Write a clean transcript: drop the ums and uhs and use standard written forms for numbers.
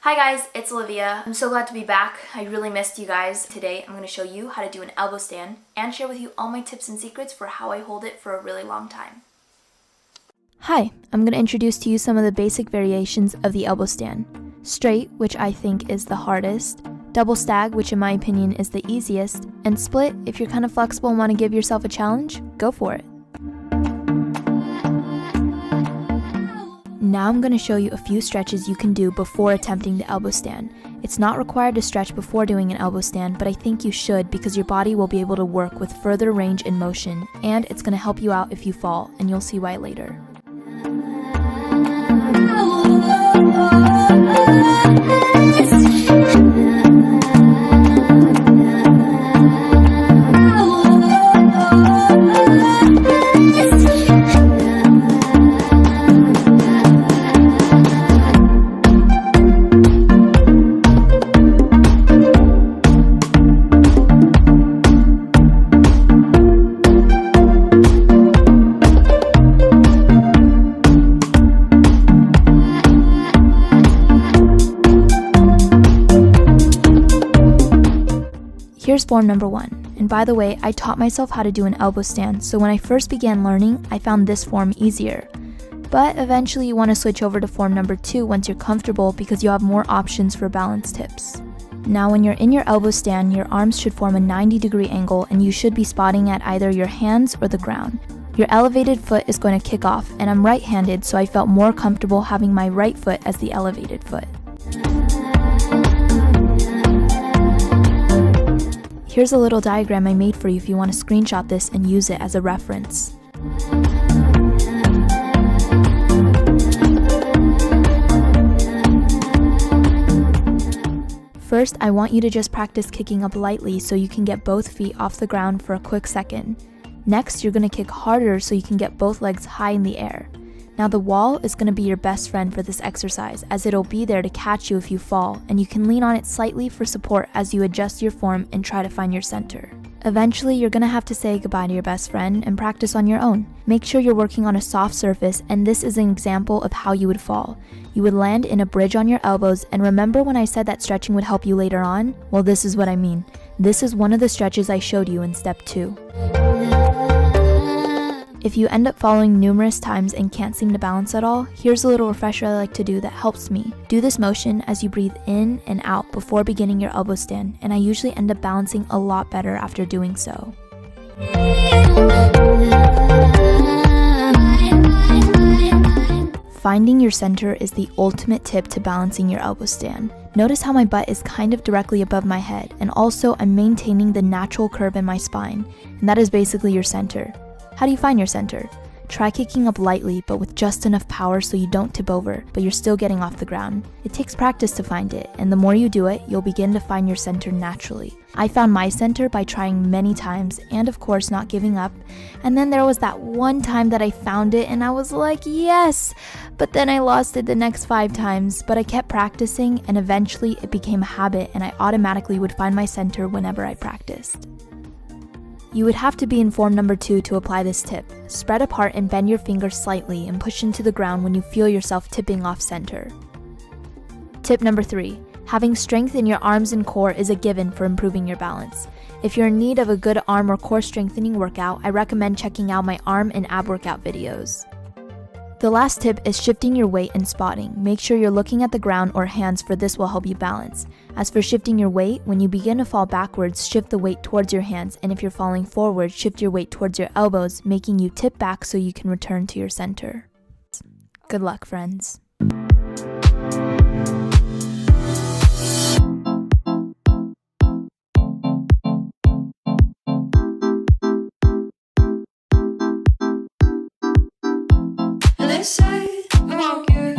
Hi guys, it's Olivia. I'm so glad to be back. I really missed you guys. Today I'm going to show you how to do an elbow stand and share with you all my tips and secrets for how I hold it for a really long time. Hi, I'm going to introduce to you some of the basic variations of the elbow stand. Straight, which I think is the hardest, double stag, which in my opinion is the easiest, and split, if you're kind of flexible and want to give yourself a challenge, go for it. Now I'm going to show you a few stretches you can do before attempting the elbow stand. It's not required to stretch before doing an elbow stand, but I think you should because your body will be able to work with further range and motion, and it's going to help you out if you fall, and you'll see why later. Here's form number 1, and by the way, I taught myself how to do an elbow stand, so when I first began learning, I found this form easier. But eventually you want to switch over to form number 2 once you're comfortable because you have more options for balance tips. Now when you're in your elbow stand, your arms should form a 90-degree angle and you should be spotting at either your hands or the ground. Your elevated foot is going to kick off, and I'm right-handed, so I felt more comfortable having my right foot as the elevated foot. Here's a little diagram I made for you if you want to screenshot this and use it as a reference. First, I want you to just practice kicking up lightly so you can get both feet off the ground for a quick second. Next, you're going to kick harder so you can get both legs high in the air. Now the wall is going to be your best friend for this exercise as it'll be there to catch you if you fall, and you can lean on it slightly for support as you adjust your form and try to find your center. Eventually, you're going to have to say goodbye to your best friend and practice on your own. Make sure you're working on a soft surface, and this is an example of how you would fall. You would land in a bridge on your elbows, and remember when I said that stretching would help you later on? Well, this is what I mean. This is one of the stretches I showed you in step 2. If you end up falling numerous times and can't seem to balance at all, here's a little refresher I like to do that helps me. Do this motion as you breathe in and out before beginning your elbow stand, and I usually end up balancing a lot better after doing so. Finding your center is the ultimate tip to balancing your elbow stand. Notice how my butt is kind of directly above my head, and also I'm maintaining the natural curve in my spine, and that is basically your center. How do you find your center? Try kicking up lightly, but with just enough power so you don't tip over, but you're still getting off the ground. It takes practice to find it, and the more you do it, you'll begin to find your center naturally. I found my center by trying many times, and of course not giving up. And then there was that one time that I found it, and I was like, yes! But then I lost it the next 5 times, but I kept practicing, and eventually it became a habit, and I automatically would find my center whenever I practiced. You would have to be in form number 2 to apply this tip. Spread apart and bend your fingers slightly and push into the ground when you feel yourself tipping off center. Tip number 3. Having strength in your arms and core is a given for improving your balance. If you're in need of a good arm or core strengthening workout, I recommend checking out my arm and ab workout videos. The last tip is shifting your weight and spotting. Make sure you're looking at the ground or hands, for this will help you balance. As for shifting your weight, when you begin to fall backwards, shift the weight towards your hands, and if you're falling forward, shift your weight towards your elbows, making you tip back so you can return to your center. Good luck, friends. They say I won't get